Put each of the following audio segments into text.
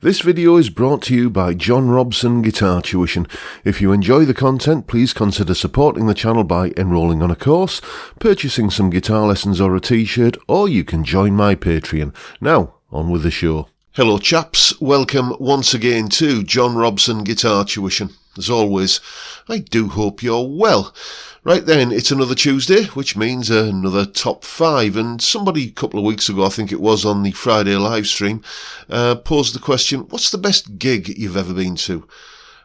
This video is brought to you by John Robson Guitar Tuition. If you enjoy the content, please consider supporting the channel by enrolling on a course, purchasing some guitar lessons or a t-shirt, or you can join my Patreon. Now, on with the show. Hello chaps, welcome once again to John Robson Guitar Tuition. As always, I do hope you're well. Right then, it's another Tuesday, which means another top 5, and somebody a couple of weeks ago, I think it was on the Friday live stream, posed the question, what's the best gig you've ever been to?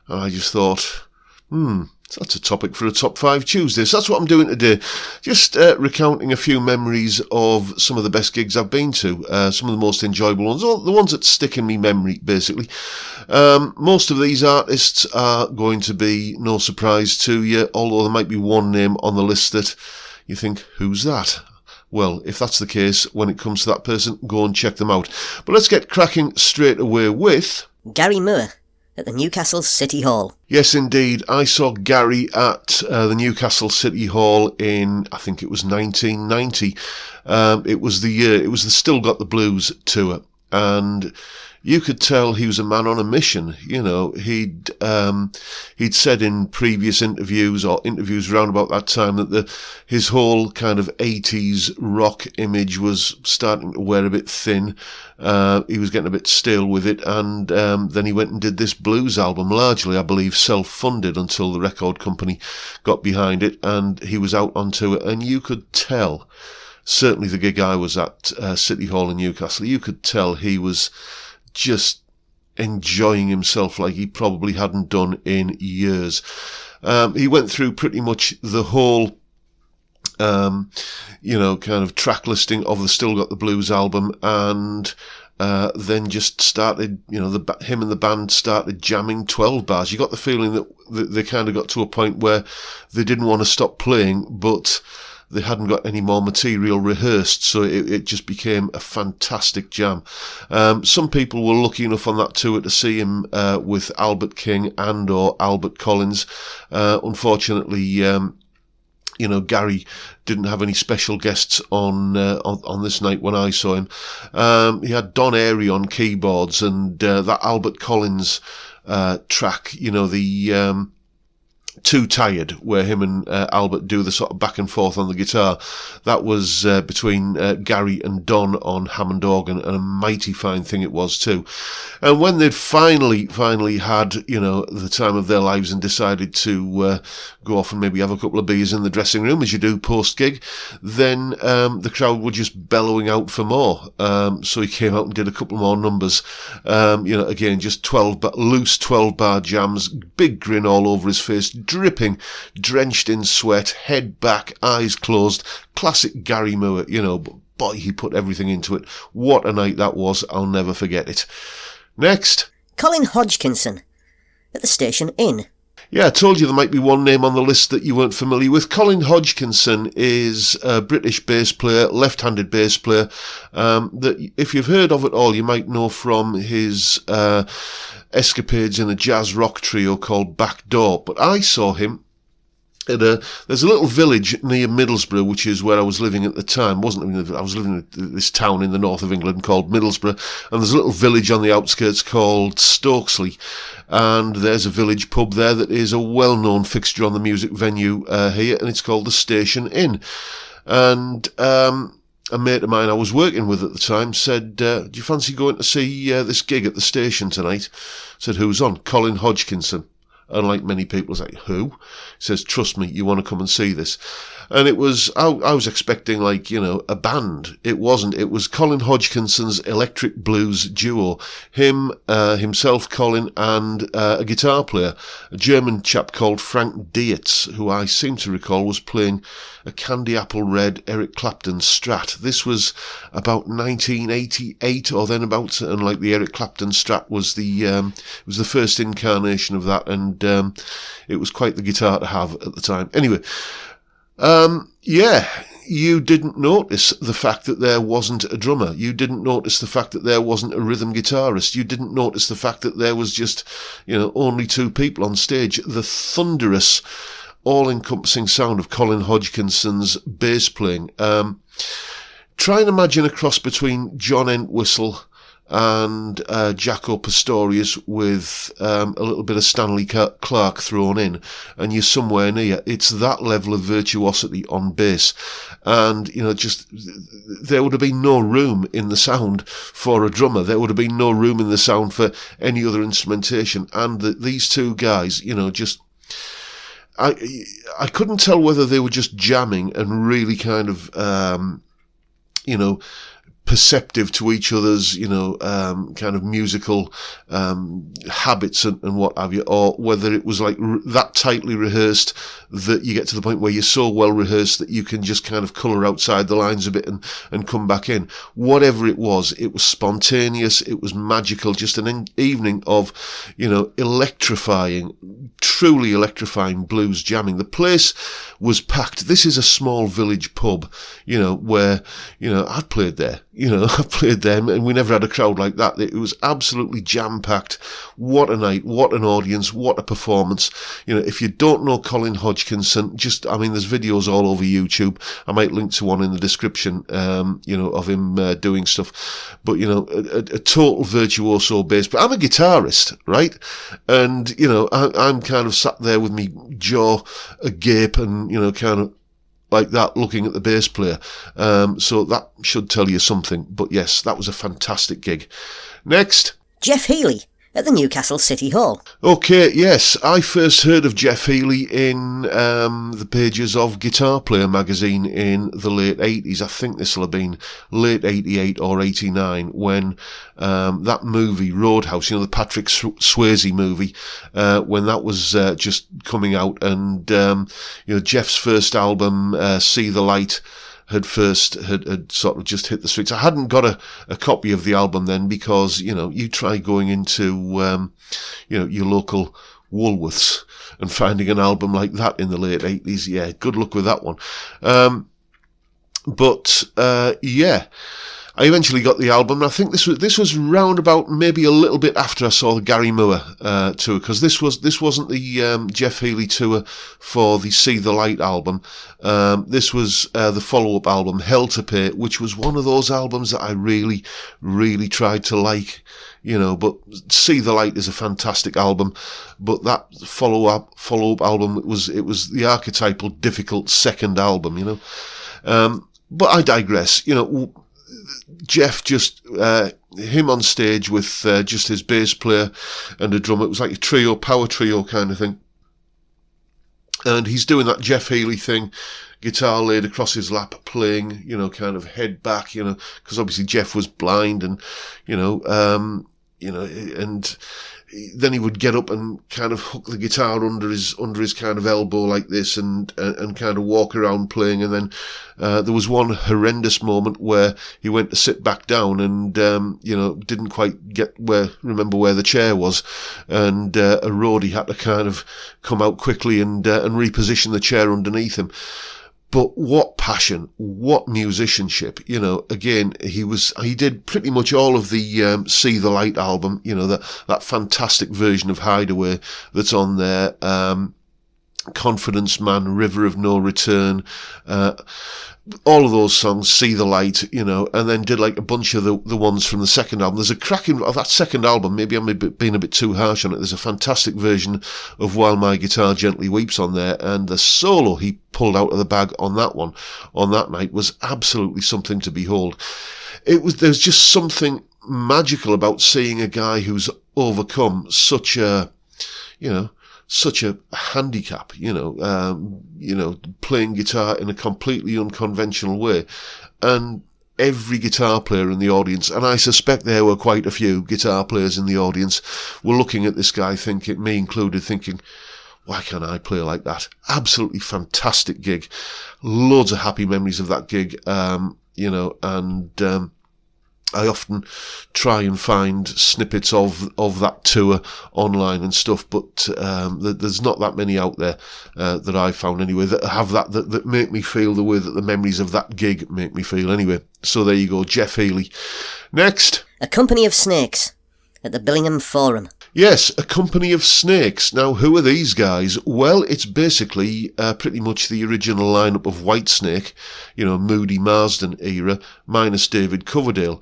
And I just thought, that's a topic for a top 5 Tuesday. So that's what I'm doing today. Just recounting a few memories of some of the best gigs I've been to. Some of the most enjoyable ones, the ones that stick in me memory, basically. Most of these artists are going to be no surprise to you, although there might be one name on the list that you think, who's that? Well, if that's the case, when it comes to that person, go and check them out. But let's get cracking straight away with Gary Moore at the Newcastle City Hall. Yes, indeed. I saw Gary at the Newcastle City Hall in, I think it was 1990. It was the year, it was the Still Got the Blues tour. And you could tell he was a man on a mission. You know, he'd said in previous interviews or interviews around about that time that his whole kind of 80s rock image was starting to wear a bit thin. He was getting a bit stale with it, and then he went and did this blues album, largely, I believe, self-funded until the record company got behind it, and he was out onto it, and you could tell, certainly the gig I was at, City Hall in Newcastle, you could tell he was just enjoying himself like he probably hadn't done in years. He went through pretty much the whole kind of track listing of the Still Got the Blues album, and then just started, him and the band started jamming 12 bars. You got the feeling that they kind of got to a point where they didn't want to stop playing, but they hadn't got any more material rehearsed, so it just became a fantastic jam. Some people were lucky enough on that tour to see him with Albert King and or Albert Collins. Unfortunately, Gary didn't have any special guests on this night when I saw him. He had Don Airey on keyboards, and that Albert Collins track, the Too Tired, where him and Albert do the sort of back and forth on the guitar. That was between Gary and Don on Hammond organ, and a mighty fine thing it was too. And when they'd finally had, the time of their lives and decided to go off and maybe have a couple of beers in the dressing room, as you do post-gig, then the crowd were just bellowing out for more. So he came out and did a couple more numbers. Again, just loose 12-bar jams, big grin all over his face, dripping, drenched in sweat, head back, eyes closed, classic Gary Moore, but boy, he put everything into it. What a night that was, I'll never forget it. Next, Colin Hodgson at the Station Inn. Yeah, I told you there might be one name on the list that you weren't familiar with. Colin Hodgson is a British bass player, left-handed bass player, that if you've heard of it all, you might know from his escapades in a jazz rock trio called Backdoor. But I saw him at there's a little village near Middlesbrough, which is where I was living at the time. I was living in this town in the north of England called Middlesbrough, and there's a little village on the outskirts called Stokesley, and there's a village pub there that is a well-known fixture on the music venue here, and it's called the Station Inn. And a mate of mine I was working with at the time said, do you fancy going to see this gig at the station tonight? I said, who's on? Colin Hodgson. And like many people, it's like, who? He says, trust me, you want to come and see this. And it was, I was expecting a band. It wasn't. It was Colin Hodgson's electric blues duo. Himself, Colin, and a guitar player, a German chap called Frank Dietz, who I seem to recall was playing a candy apple red Eric Clapton Strat. This was about 1988 or then about, and like the Eric Clapton Strat was the first incarnation of that, and it was quite the guitar to have at the time. Anyway, you didn't notice the fact that there wasn't a drummer. You didn't notice the fact that there wasn't a rhythm guitarist. You didn't notice the fact that there was just, only 2 people on stage. The thunderous, all-encompassing sound of Colin Hodgson's bass playing. Try and imagine a cross between John Entwistle and Jaco Pastorius with a little bit of Stanley Clarke thrown in, and you're somewhere near. It's that level of virtuosity on bass. And, just, there would have been no room in the sound for a drummer. There would have been no room in the sound for any other instrumentation. And these two guys, just... I couldn't tell whether they were just jamming and really kind of, perceptive to each other's, kind of musical habits and what have you, or whether it was like that tightly rehearsed that you get to the point where you're so well rehearsed that you can just kind of colour outside the lines a bit and come back in. Whatever it was spontaneous, it was magical, just an evening of, electrifying, truly electrifying blues jamming. The place was packed. This is a small village pub, where, I've played there. I've played them and we never had a crowd like that. It was absolutely jam-packed. What a night, what an audience, what a performance. If you don't know Colin Hodgson, there's videos all over YouTube. I might link to one in the description, of him doing stuff. But, a total virtuoso bass player. I'm a guitarist, right? And, I'm kind of sat there with me jaw agape and, kind of like that, looking at the bass player. So that should tell you something. But yes, that was a fantastic gig. Next. Jeff Healey at the Newcastle City Hall. Okay, yes. I first heard of Jeff Healey in the pages of Guitar Player magazine in the late 80s. I think this will have been late 88 or 89 when that movie, Roadhouse, the Patrick Swayze movie, when that was just coming out. And, Jeff's first album, See the Light, had sort of just hit the streets. I hadn't got a copy of the album then because, you try going into, your local Woolworths and finding an album like that in the late 80s. Yeah, good luck with that one. Yeah. I eventually got the album. I think this was round about maybe a little bit after I saw the Gary Moore tour, because this wasn't the Jeff Healey tour for the See the Light album. This was the follow-up album, Hell to Pay, which was one of those albums that I really, really tried to like. But See the Light is a fantastic album. But that follow-up album, it was the archetypal difficult second album. But I digress. Jeff just, him on stage with just his bass player and a drummer. It was like a power trio kind of thing. And he's doing that Jeff Healey thing, guitar laid across his lap, playing, kind of head back, because obviously Jeff was blind and, and then he would get up and kind of hook the guitar under his kind of elbow like this and kind of walk around playing. And then there was one horrendous moment where he went to sit back down and didn't quite remember where the chair was, and a roadie had to kind of come out quickly and reposition the chair underneath him. But what passion, what musicianship, again, he did pretty much all of the See the Light album, that fantastic version of Hideaway that's on there, Confidence Man, River of No Return, all of those songs, See the Light, and then did like a bunch of the ones from the second album. There's a cracking, that second album, maybe I'm being a bit too harsh on it, there's a fantastic version of While My Guitar Gently Weeps on there, and the solo he pulled out of the bag on that night was absolutely something to behold. There's just something magical about seeing a guy who's overcome such a handicap, playing guitar in a completely unconventional way. And every guitar player in the audience, and I suspect there were quite a few guitar players in the audience, were looking at this guy thinking, me included, thinking, why can't I play like that? Absolutely fantastic gig. Loads of happy memories of that gig, I often try and find snippets of that tour online and stuff, but there's not that many out there that I found anyway that have that make me feel the way that the memories of that gig make me feel anyway. So there you go, Jeff Healey. Next. A Company of Snakes at the Billingham Forum. Yes, A Company of Snakes. Now, who are these guys? Well, it's basically pretty much the original lineup of Whitesnake, Moody Marsden era, minus David Coverdale.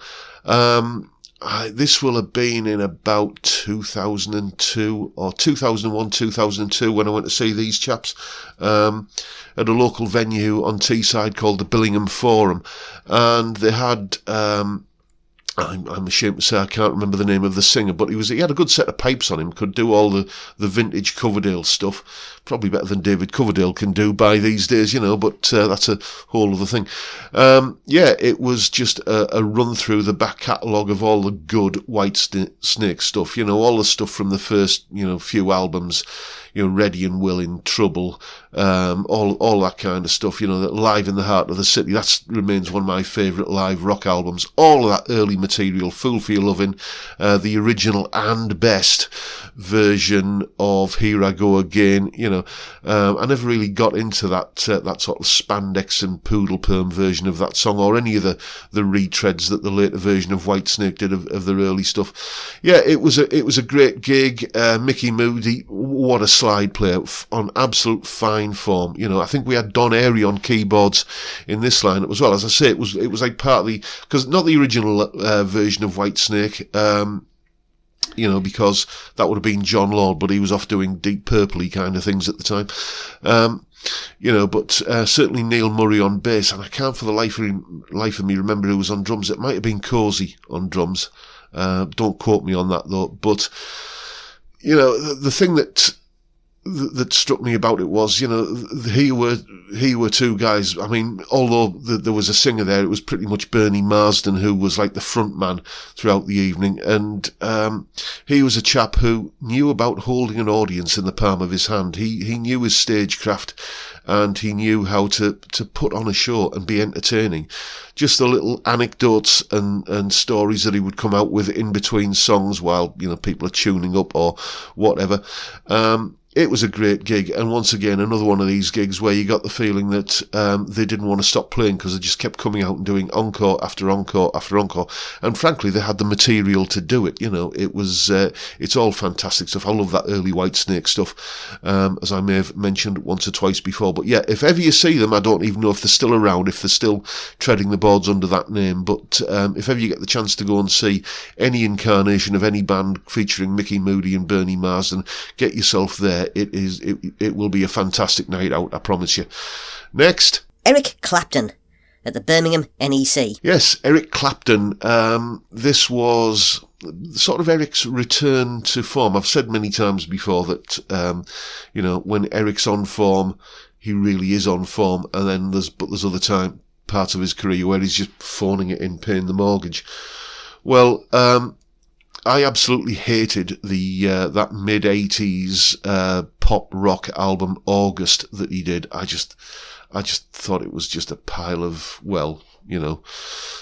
this will have been in about 2002 or 2001, 2002 when I went to see these chaps at a local venue on Teesside called the Billingham Forum, and they had I'm ashamed to say I can't remember the name of the singer, but he had a good set of pipes on him, could do all the vintage Coverdale stuff, probably better than David Coverdale can do by these days, but that's a whole other thing. It was just a run through the back catalogue of all the good White Snake stuff, all the stuff from the first, few albums, Ready and Willing, Trouble, all that kind of stuff, that Live in the Heart of the City, that remains one of my favourite live rock albums. All of that early material, Fool for Your Lovin', the original and best version of Here I Go Again, I never really got into that sort of spandex and poodle perm version of that song, or any of the retreads that the later version of Whitesnake did of their early stuff. Yeah, it was a great gig. Mickey Moody, what a slide player, on absolute fine form. I think we had Don Airy on keyboards in this lineup as well. As I say, it was like part of the, because not the original version of Whitesnake, because that would have been John Lord, but he was off doing Deep Purple-y kind of things at the time. But certainly Neil Murray on bass, and I can't for the life of me remember who was on drums. It might have been Cozy on drums. Don't quote me on that though. But the thing that struck me about it was, here were two guys. I mean, although there was a singer there, it was pretty much Bernie Marsden who was like the front man throughout the evening, and he was a chap who knew about holding an audience in the palm of his hand. He knew his stagecraft, and he knew how to put on a show and be entertaining. Just the little anecdotes and stories that he would come out with in between songs while people are tuning up or whatever. It was a great gig, and once again, another one of these gigs where you got the feeling that they didn't want to stop playing because they just kept coming out and doing encore after encore after encore, and frankly, they had the material to do it. It was it's all fantastic stuff. I love that early Whitesnake stuff, as I may have mentioned once or twice before. But yeah, if ever you see them, I don't even know if they're still around, if they're still treading the boards under that name, but if ever you get the chance to go and see any incarnation of any band featuring Mickey Moody and Bernie Marsden, get yourself there. It will be a fantastic night out, I promise you. Next, Eric Clapton at the Birmingham NEC. Yes, Eric Clapton. This was sort of Eric's return to form. I've said many times before that when Eric's on form, he really is on form, and then there's other parts of his career where he's just phoning it in, paying the mortgage. Well, I absolutely hated that mid-80s pop rock album August that he did. I just thought it was just a pile of,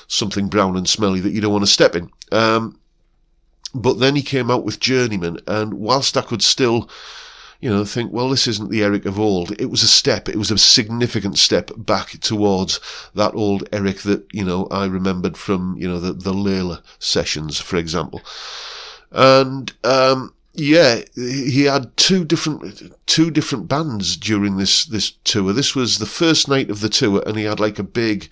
something brown and smelly that you don't want to step in. But then he came out with Journeyman, and whilst I could still think, well, this isn't the Eric of old, it was a significant step back towards that old Eric that, I remembered from, the Layla sessions, for example. And, he had two different bands during this tour. This was the first night of the tour, and he had like a big,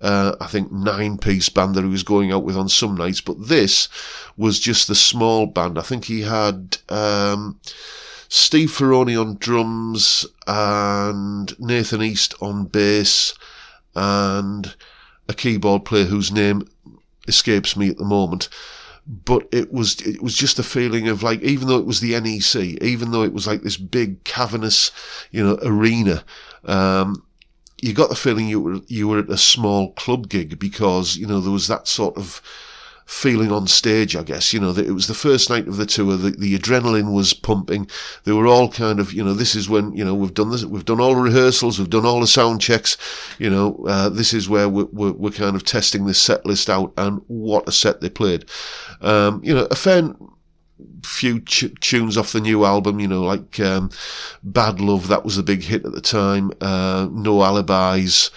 I think 9-piece band that he was going out with on some nights, but this was just the small band. I think he had, Steve Ferroni on drums and Nathan East on bass and a keyboard player whose name escapes me at the moment. But it was just a feeling of like, even though it was the NEC, even though it was like this big cavernous, arena, you got the feeling you were at a small club gig, because, there was that sort of feeling on stage, I guess, that it was the first night of the tour, the adrenaline was pumping, they were all kind of, this is when, we've done this, we've done all the rehearsals, we've done all the sound checks, this is where we're kind of testing this set list out, and what a set they played. A fair few tunes off the new album, like Bad Love, that was a big hit at the time, No Alibis,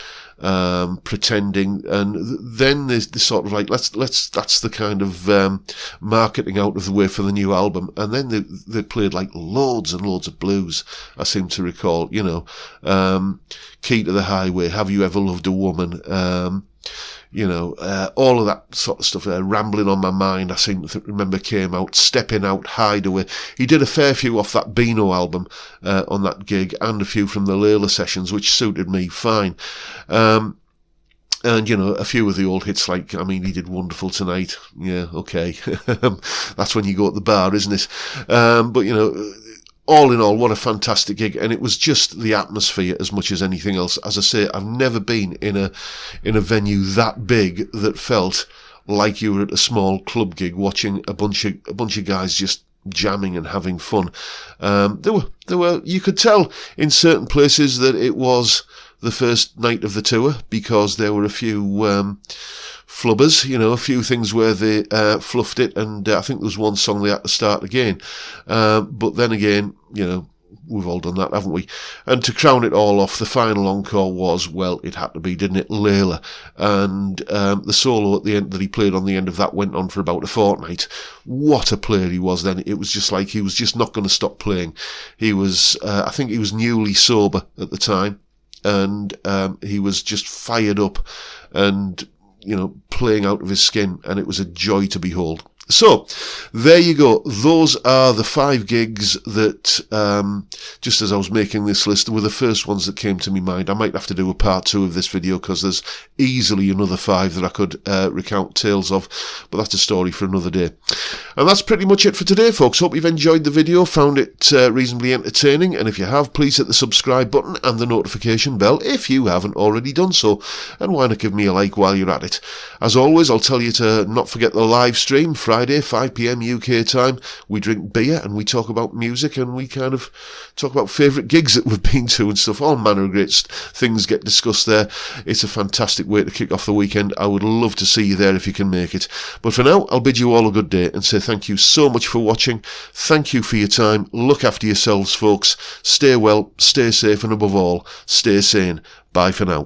Pretending, and then there's this sort of like let's that's the kind of marketing out of the way for the new album, and then they played like loads and loads of blues, I seem to recall, Key to the Highway, Have You Ever Loved a Woman, all of that sort of stuff, Rambling on My Mind, I seem to remember came out, Stepping Out, Hideaway. He did a fair few off that Beano album on that gig, and a few from the Layla sessions, which suited me fine. And, a few of the old hits, like, he did Wonderful Tonight. Yeah, okay. That's when you go at the bar, isn't it? But, all in all, what a fantastic gig. And it was just the atmosphere as much as anything else. As I say, I've never been in a venue that big that felt like you were at a small club gig watching a bunch of guys just jamming and having fun. There were, you could tell in certain places that it was the first night of the tour, because there were a few flubbers, a few things where they fluffed it, and I think there was one song they had to start again. But then again, we've all done that, haven't we? And to crown it all off, the final encore was, well, it had to be, didn't it, Layla. And the solo at the end that he played on the end of that went on for about a fortnight. What a player he was then. It was just like he was just not going to stop playing. He was, I think he was newly sober at the time, and he was just fired up and, playing out of his skin, and it was a joy to behold. So, there you go. Those are the 5 gigs that, just as I was making this list, were the first ones that came to my mind. I might have to do a part 2 of this video, because there's easily another 5 that I could recount tales of, but that's a story for another day. And that's pretty much it for today, folks. Hope you've enjoyed the video, found it reasonably entertaining, and if you have, please hit the subscribe button and the notification bell if you haven't already done so, and why not give me a like while you're at it. As always, I'll tell you to not forget the live stream, Friday, 5 p.m. UK time. We drink beer and we talk about music, and we kind of talk about favourite gigs that we've been to and stuff. All manner of great things get discussed there. It's a fantastic way to kick off the weekend. I would love to see you there if you can make it. But for now, I'll bid you all a good day and say thank you so much for watching. Thank you for your time. Look after yourselves, folks. Stay well, stay safe, and above all, stay sane. Bye for now.